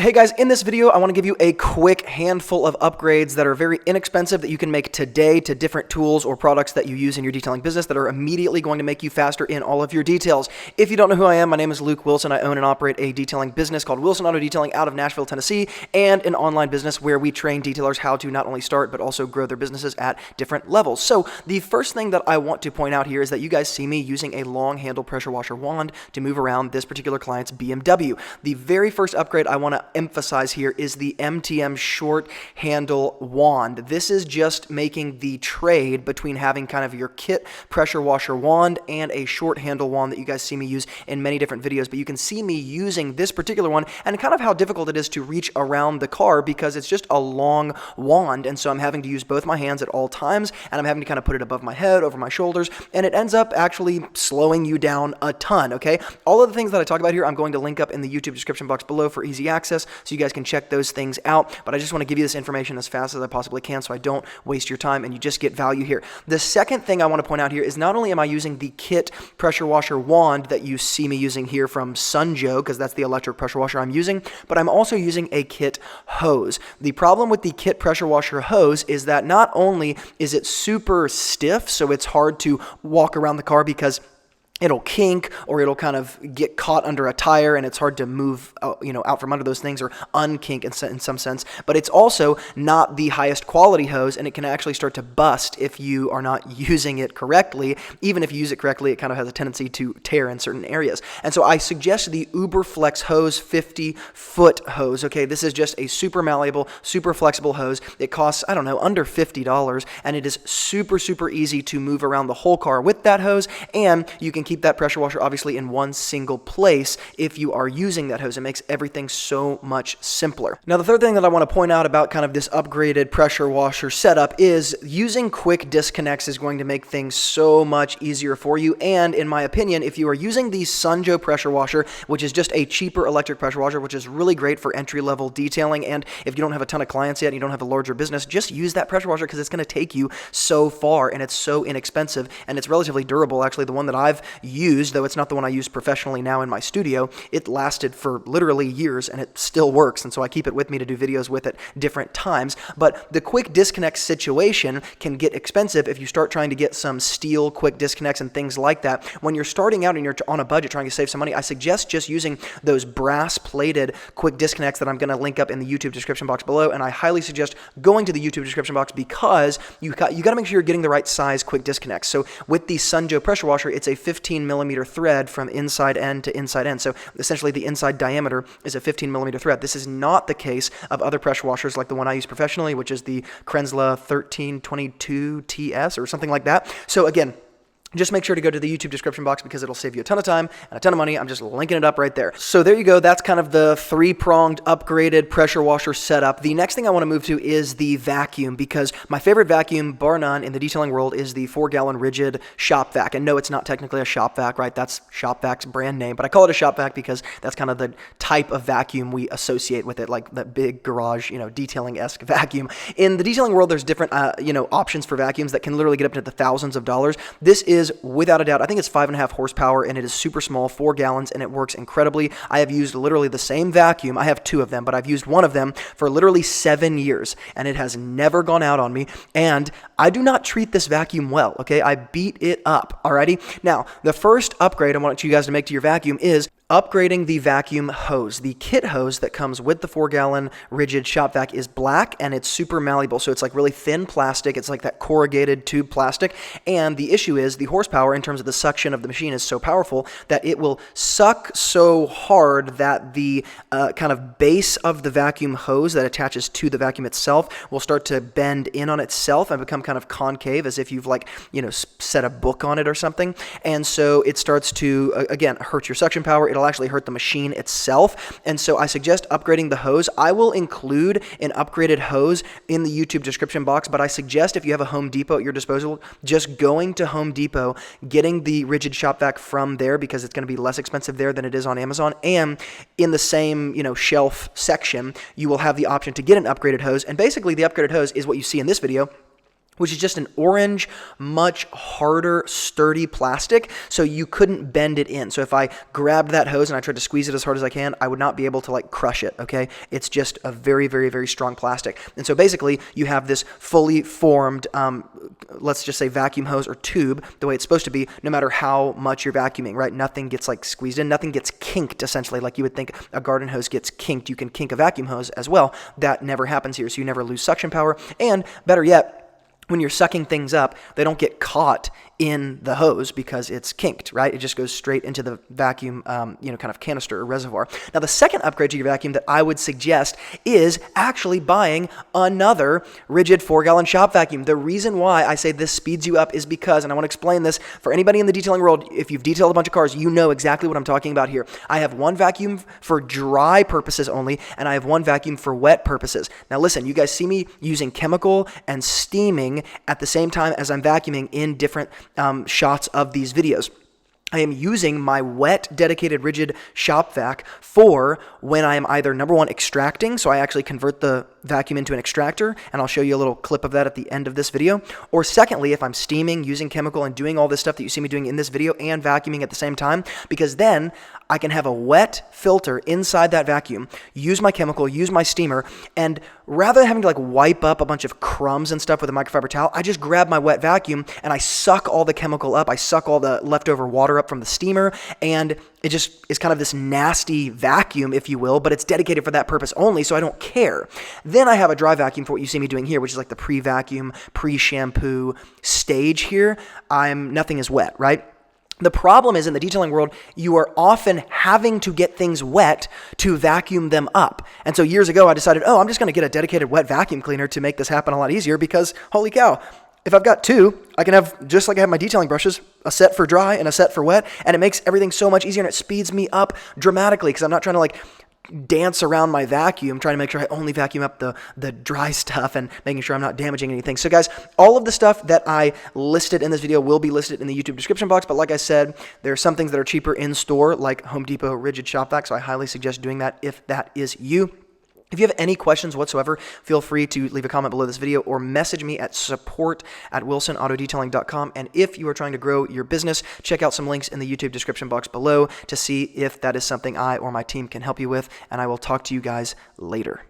Hey guys, in this video, I want to give you a quick handful of upgrades that are very inexpensive that you can make today to different tools or products that you use in your detailing business that are immediately going to make you faster in all of your details. If you don't know who I am, my name is Luke Wilson. I own and operate a detailing business called Wilson Auto Detailing out of Nashville, Tennessee, and an online business where we train detailers how to not only start but also grow their businesses at different levels. So the first thing that I want to point out here is that you guys see me using a long handle pressure washer wand to move around this particular client's BMW. The very first upgrade I want to emphasize here is the MTM short handle wand. This is just making the trade between having kind of your kit pressure washer wand and a short handle wand that you guys see me use in many different videos, but you can see me using this particular one and kind of how difficult it is to reach around the car because it's just a long wand, and so I'm having to use both my hands at all times, and I'm having to kind of put it above my head, over my shoulders, and it ends up actually slowing you down a ton, okay? All of the things that I talk about here, I'm going to link up in the YouTube description box below for easy access, so you guys can check those things out, but I just want to give you this information as fast as I possibly can so I don't waste your time and you just get value here. The second thing I want to point out here is not only am I using the kit pressure washer wand that you see me using here from Sunjo, because that's the electric pressure washer I'm using, but I'm also using a kit hose. The problem with the kit pressure washer hose is that not only is it super stiff, so it's hard to walk around the car because it'll kink or it'll kind of get caught under a tire and it's hard to move out from under those things or unkink in some sense, but it's also not the highest quality hose and it can actually start to bust if you are not using it correctly. Even if you use it correctly, it kind of has a tendency to tear in certain areas. And so I suggest the Uberflex Hose 50-foot hose. Okay, this is just a super malleable, super flexible hose. It costs, I don't know, under $50, and it is super, super easy to move around the whole car with that hose, and you can keep that pressure washer obviously in one single place if you are using that hose. It makes everything so much simpler. Now, the third thing that I want to point out about kind of this upgraded pressure washer setup is using quick disconnects is going to make things so much easier for you. And in my opinion, if you are using the Sunjo pressure washer, which is just a cheaper electric pressure washer, which is really great for entry-level detailing, and if you don't have a ton of clients yet and you don't have a larger business, just use that pressure washer because it's going to take you so far and it's so inexpensive and it's relatively durable. Actually, the one that I've used, though it's not the one I use professionally now in my studio, it lasted for literally years and it still works, and so I keep it with me to do videos with at different times. But the quick disconnect situation can get expensive if you start trying to get some steel quick disconnects and things like that. When you're starting out and you're on a budget trying to save some money, I suggest just using those brass plated quick disconnects that I'm going to link up in the YouTube description box below, and I highly suggest going to the YouTube description box because you got to make sure you're getting the right size quick disconnects. So with the Sunjo pressure washer, it's a 15 millimeter thread from inside end to inside end. So essentially the inside diameter is a 15 millimeter thread. This is not the case of other pressure washers like the one I use professionally, which is the Krenzla 1322 TS or something like that. So again, just make sure to go to the YouTube description box because it'll save you a ton of time and a ton of money. I'm just linking it up right there. So there you go. That's kind of the three-pronged upgraded pressure washer setup. The next thing I want to move to is the vacuum, because my favorite vacuum, bar none, in the detailing world is the 4-gallon Ridgid shop vac. And no, it's not technically a shop vac, right? That's shop vac's brand name, but I call it a shop vac because that's kind of the type of vacuum we associate with it, like that big garage, detailing-esque vacuum. In the detailing world, there's different, options for vacuums that can literally get up to the thousands of dollars. This is without a doubt, I think it's 5.5 horsepower and it is super small, 4 gallons, and it works incredibly. I have used literally the same vacuum. I have two of them, but I've used one of them for literally 7 years and it has never gone out on me. And I do not treat this vacuum well, okay? I beat it up, alrighty? Now, the first upgrade I want you guys to make to your vacuum is upgrading the vacuum hose. The kit hose that comes with the 4-gallon Ridgid shop vac is black and it's super malleable. So it's like really thin plastic. It's like that corrugated tube plastic. And the issue is the horsepower in terms of the suction of the machine is so powerful that it will suck so hard that the kind of base of the vacuum hose that attaches to the vacuum itself will start to bend in on itself and become kind of concave as if you've set a book on it or something. And so it starts to, again, hurt your suction power. It'll actually hurt the machine itself. And so I suggest upgrading the hose. I will include an upgraded hose in the YouTube description box, but I suggest if you have a Home Depot at your disposal, just going to Home Depot, getting the Ridgid shop vac from there because it's going to be less expensive there than it is on Amazon. And in the same, shelf section, you will have the option to get an upgraded hose. And basically the upgraded hose is what you see in this video. which is just an orange, much harder, sturdy plastic, so you couldn't bend it in. So if I grabbed that hose and I tried to squeeze it as hard as I can, I would not be able to like crush it, okay? It's just a very, very, very strong plastic. And so basically, you have this fully formed, let's just say vacuum hose or tube, the way it's supposed to be, no matter how much you're vacuuming, right? Nothing gets like squeezed in, nothing gets kinked, essentially, like you would think a garden hose gets kinked. You can kink a vacuum hose as well. That never happens here, so you never lose suction power, and better yet, when you're sucking things up, they don't get caught in the hose because it's kinked, right? It just goes straight into the vacuum, kind of canister or reservoir. Now, the second upgrade to your vacuum that I would suggest is actually buying another Ridgid 4-gallon shop vacuum. The reason why I say this speeds you up is because, and I want to explain this for anybody in the detailing world, if you've detailed a bunch of cars, you know exactly what I'm talking about here. I have one vacuum for dry purposes only, and I have one vacuum for wet purposes. Now, listen, you guys see me using chemical and steaming at the same time as I'm vacuuming in different shots of these videos. I am using my wet dedicated Ridgid shop vac for when I am either, number one, extracting, so I actually convert the vacuum into an extractor, and I'll show you a little clip of that at the end of this video. Or secondly, if I'm steaming, using chemical, and doing all this stuff that you see me doing in this video and vacuuming at the same time, because then I can have a wet filter inside that vacuum, use my chemical, use my steamer, and rather than having to like wipe up a bunch of crumbs and stuff with a microfiber towel, I just grab my wet vacuum and I suck all the chemical up. I suck all the leftover water up from the steamer, and it just is kind of this nasty vacuum, if you will, but it's dedicated for that purpose only, so I don't care. Then I have a dry vacuum for what you see me doing here, which is like the pre-vacuum, pre-shampoo stage here. Nothing is wet, right? The problem is in the detailing world, you are often having to get things wet to vacuum them up. And so years ago, I decided, I'm just going to get a dedicated wet vacuum cleaner to make this happen a lot easier because, holy cow, if I've got two, I can have, just like I have my detailing brushes, a set for dry and a set for wet, and it makes everything so much easier, and it speeds me up dramatically because I'm not trying to like dance around my vacuum, trying to make sure I only vacuum up the dry stuff and making sure I'm not damaging anything. So guys, all of the stuff that I listed in this video will be listed in the YouTube description box, but like I said, there are some things that are cheaper in store, like Home Depot Ridgid shop vac, so I highly suggest doing that if that is you. If you have any questions whatsoever, feel free to leave a comment below this video or message me at support@wilsonautodetailing.com. And if you are trying to grow your business, check out some links in the YouTube description box below to see if that is something I or my team can help you with. And I will talk to you guys later.